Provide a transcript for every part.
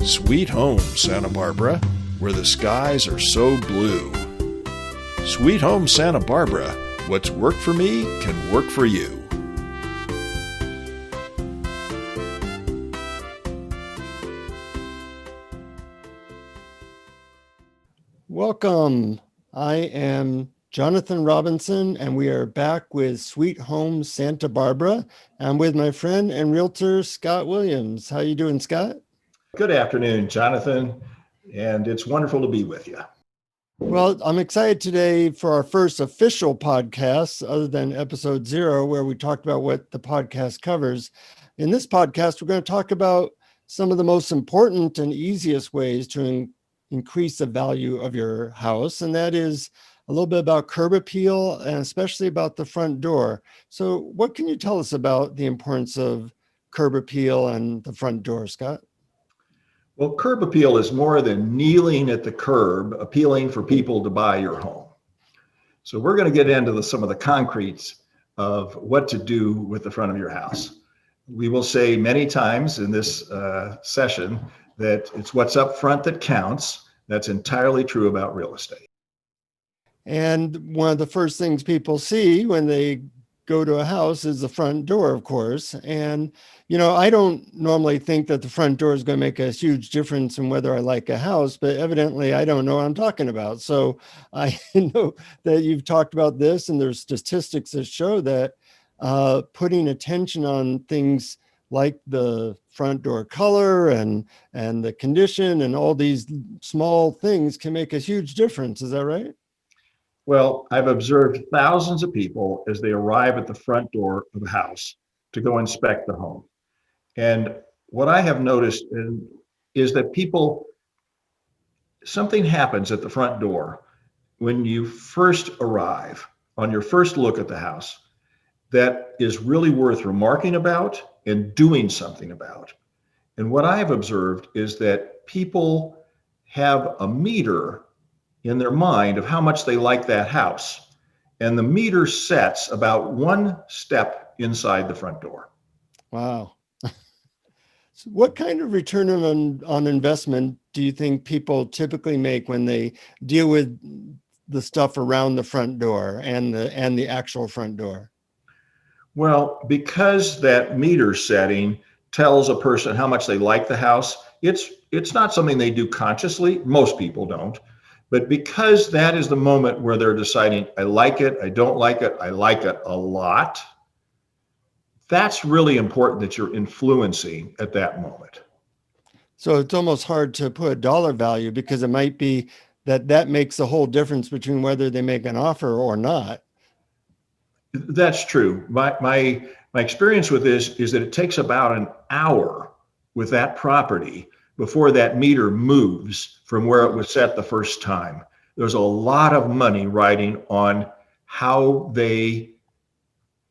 Sweet home, Santa Barbara, where the skies are so blue. Sweet home, Santa Barbara, what's worked for me can work for you. Welcome. I am Jonathan Robinson, and we are back with Sweet Home Santa Barbara. I'm with my friend and realtor, Scott Williams. How you doing, Scott? Good afternoon, Jonathan, and it's wonderful to be with you. Well, I'm excited today for our first official podcast, other than episode 0, where we talked about what the podcast covers. In this podcast, we're going to talk about some of the most important and easiest ways to increase the value of your house, and that is a little bit about curb appeal and especially about the front door. So what can you tell us about the importance of curb appeal and the front door, Scott? Well, curb appeal is more than kneeling at the curb, appealing for people to buy your home. So we're going to get into some of the concretes of what to do with the front of your house. We will say many times in this session that it's what's up front that counts. That's entirely true about real estate. And one of the first things people see when they go to a house is the front door, of course. And, you know, I don't normally think that the front door is going to make a huge difference in whether I like a house, but evidently I don't know what I'm talking about. So I know that you've talked about this, and there's statistics that show that putting attention on things like the front door color and the condition and all these small things can make a huge difference. Is that right? Well, I've observed thousands of people as they arrive at the front door of a house to go inspect the home. And what I have noticed is that something happens at the front door when you first arrive on your first look at the house that is really worth remarking about and doing something about. And what I have observed is that people have a meter in their mind of how much they like that house. And the meter sets about one step inside the front door. Wow. So what kind of return on investment do you think people typically make when they deal with the stuff around the front door and the actual front door? Well, because that meter setting tells a person how much they like the house, it's not something they do consciously. Most people don't. But because that is the moment where they're deciding, I like it, I don't like it, I like it a lot, that's really important that you're influencing at that moment. So it's almost hard to put a dollar value, because it might be that makes the whole difference between whether they make an offer or not. That's true. My experience with this is that it takes about an hour with that property before that meter moves from where it was set the first time. There's a lot of money riding on how they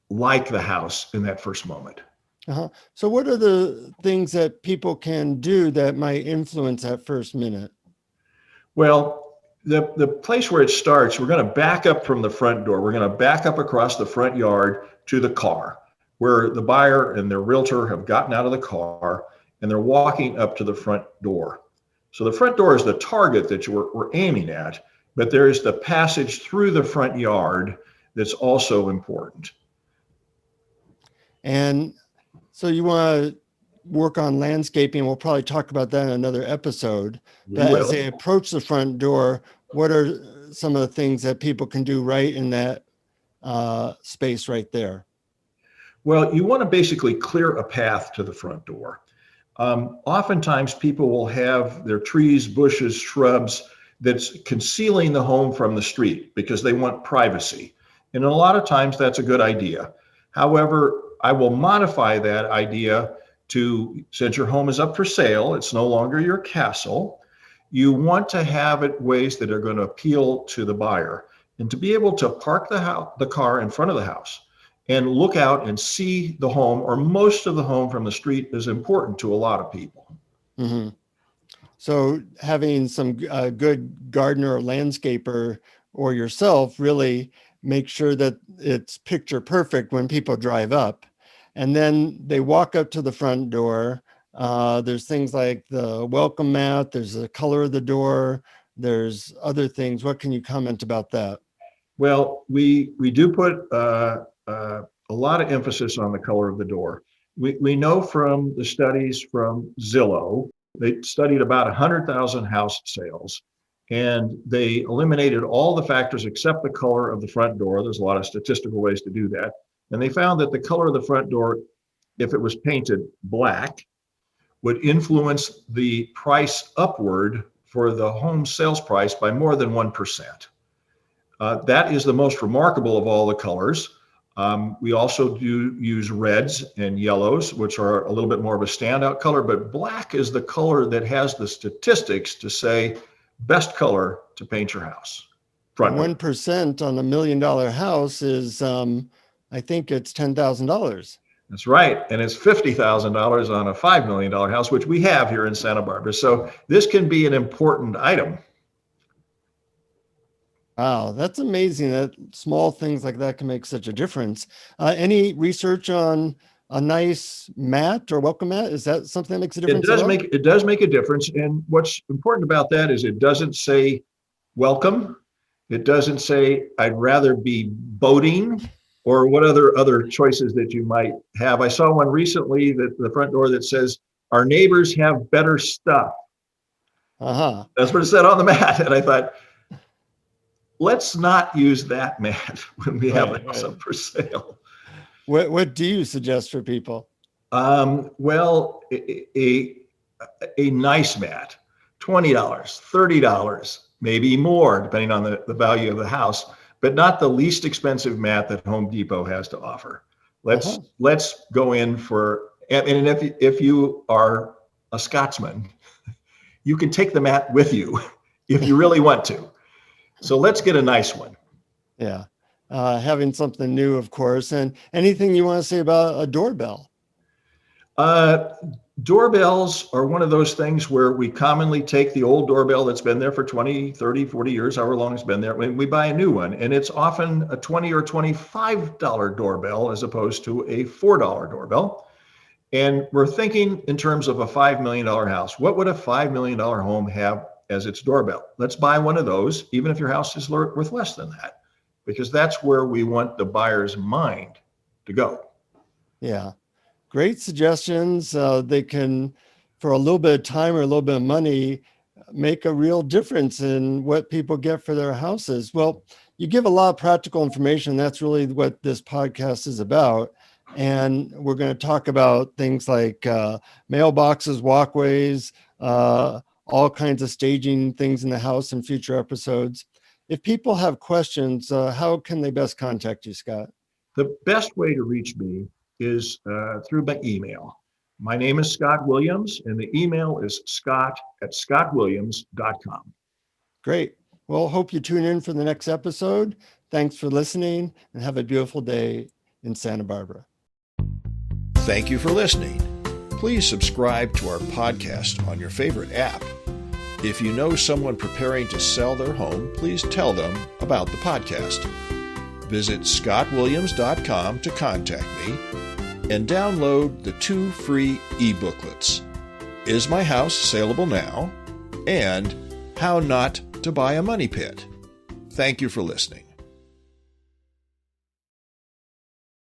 like the house in that first moment. Uh-huh. So what are the things that people can do that might influence that first minute? Well, the place where it starts, we're going to back up from the front door. We're going to back up across the front yard to the car, where the buyer and their realtor have gotten out of the car and they're walking up to the front door. So the front door is the target that we're aiming at, but there is the passage through the front yard that's also important. And so you want to work on landscaping. We'll probably talk about that in another episode. But as they approach the front door, what are some of the things that people can do right in that space right there? Well, you want to basically clear a path to the front door. Oftentimes people will have their trees, bushes, shrubs that's concealing the home from the street because they want privacy. And a lot of times that's a good idea. However, I will modify that idea to, since your home is up for sale, it's no longer your castle, you want to have it ways that are going to appeal to the buyer. And to be able to park the car in front of the house and look out and see the home or most of the home from the street is important to a lot of people. Mm-hmm. So having some good gardener or landscaper or yourself really make sure that it's picture perfect when people drive up. And then they walk up to the front door. There's things like the welcome mat, there's the color of the door, there's other things. What can you comment about that? Well, we do put a lot of emphasis on the color of the door. We know from the studies from Zillow, they studied about 100,000 house sales, and they eliminated all the factors except the color of the front door. There's a lot of statistical ways to do that. And they found that the color of the front door, if it was painted black, would influence the price upward for the home sales price by more than 1%. That is the most remarkable of all the colors. We also do use reds and yellows, which are a little bit more of a standout color, but black is the color that has the statistics to say best color to paint your house. 1% on $1 million house is, I think it's $10,000. That's right. And it's $50,000 on a $5 million house, which we have here in Santa Barbara. So this can be an important item. Wow, that's amazing that small things like that can make such a difference. Any research on a nice mat or welcome mat? Is that something that makes a difference? It does make a difference. And what's important about that is it doesn't say welcome. It doesn't say I'd rather be boating, or what other choices that you might have. I saw one recently that the front door that says our neighbors have better stuff. That's what it said on the mat. And I thought, let's not use that mat when we have a house up for sale. What do you suggest for people? Well, a nice mat, $20, $30, maybe more, depending on the value of the house, but not the least expensive mat that Home Depot has to offer. Let's go in for, and if you are a Scotsman, you can take the mat with you if you really want to. So let's get a nice one. Yeah. Having something new, of course. And anything you want to say about a doorbell? Doorbells are one of those things where we commonly take the old doorbell that's been there for 20, 30, 40 years, however long it's been there, when we buy a new one. And it's often a $20 or $25 doorbell as opposed to a $4 doorbell. And we're thinking in terms of a $5 million house. What would a $5 million home have as its doorbell? Let's buy one of those, even if your house is worth less than that, because that's where we want the buyer's mind to go. Yeah. Great suggestions. They can, for a little bit of time or a little bit of money, make a real difference in what people get for their houses. Well, you give a lot of practical information. That's really what this podcast is about. And we're going to talk about things like mailboxes, walkways, all kinds of staging things in the house in future episodes. If people have questions, how can they best contact you, Scott? The best way to reach me is through my email. My name is Scott Williams, and the email is scott@scottwilliams.com. Great. Well, hope you tune in for the next episode. Thanks for listening, and have a beautiful day in Santa Barbara. Thank you for listening. Please subscribe to our podcast on your favorite app. If you know someone preparing to sell their home, please tell them about the podcast. Visit scottwilliams.com to contact me and download the 2 free e-booklets, Is My House Saleable Now? And How Not to Buy a Money Pit. Thank you for listening.